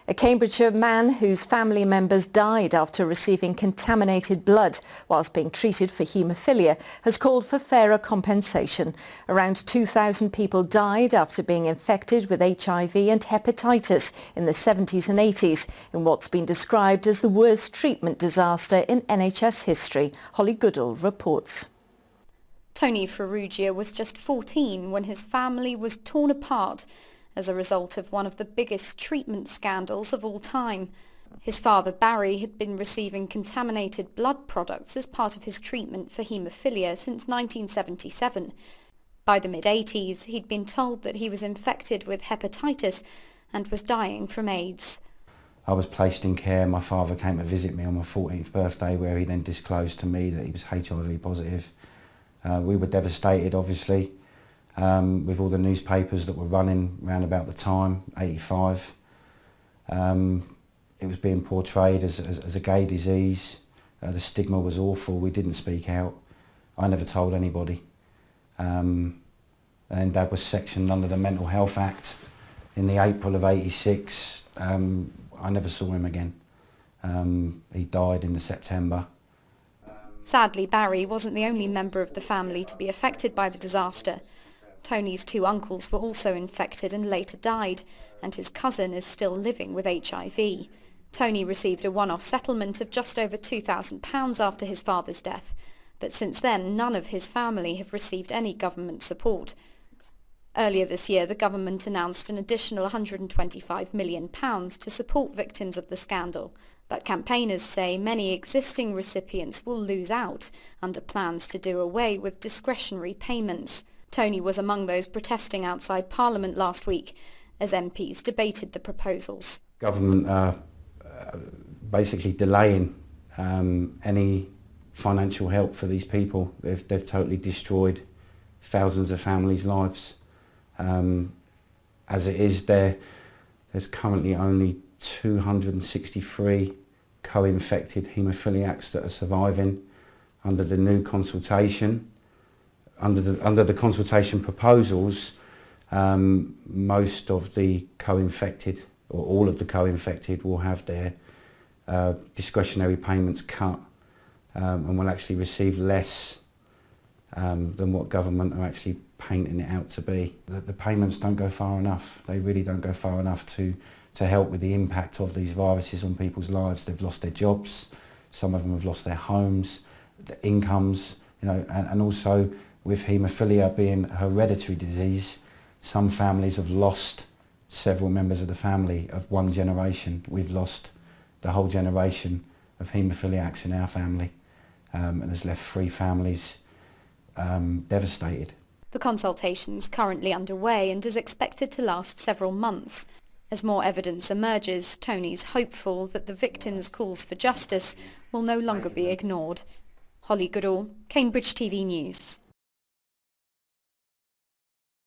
A Cambridgeshire man whose family members died after receiving contaminated blood whilst being treated for haemophilia has called for fairer compensation. Around 2,000 people died after being infected with HIV and hepatitis in the 70s and 80s in what's been described as the worst treatment disaster in NHS history. Hollie Goodall reports. Tony Farrugia was just 14 when his family was torn apart as a result of one of the biggest treatment scandals of all time. His father Barry had been receiving contaminated blood products as part of his treatment for haemophilia since 1977. By the mid-80s, he'd been told that he was infected with hepatitis and was dying from AIDS. I was placed in care. My father came to visit me on my 14th birthday, where he then disclosed to me that he was HIV positive. We were devastated, obviously, with all the newspapers that were running around about the time, 85. It was being portrayed as a gay disease. The stigma was awful. We didn't speak out. I never told anybody. And Dad was sectioned under the Mental Health Act in the April of '86. I never saw him again. He died in the September. Sadly, Barry wasn't the only member of the family to be affected by the disaster. Tony's two uncles were also infected and later died, and his cousin is still living with HIV. Tony received a one-off settlement of just over £2,000 after his father's death, but since then none of his family have received any government support. Earlier this year, the government announced an additional £125 million to support victims of the scandal, but campaigners say many existing recipients will lose out under plans to do away with discretionary payments. Tony was among those protesting outside Parliament last week as MPs debated the proposals. Government are basically delaying any financial help for these people. They've totally destroyed thousands of families' lives. As it is, there's currently only 263 co-infected haemophiliacs that are surviving under the new consultation. Under the consultation proposals, most of the co-infected, or all of the co-infected, will have their discretionary payments cut and will actually receive less than what government are actually painting it out to be. The payments don't go far enough. They really don't go far enough to help with the impact of these viruses on people's lives. They've lost their jobs, some of them have lost their homes, their incomes, and also with haemophilia being a hereditary disease, some families have lost several members of the family of one generation. We've lost the whole generation of haemophiliacs in our family and has left 3 families devastated. The consultation is currently underway and is expected to last several months. As more evidence emerges, Tony's hopeful that the victims' calls for justice will no longer be ignored. Hollie Goodall, CampaignTB News.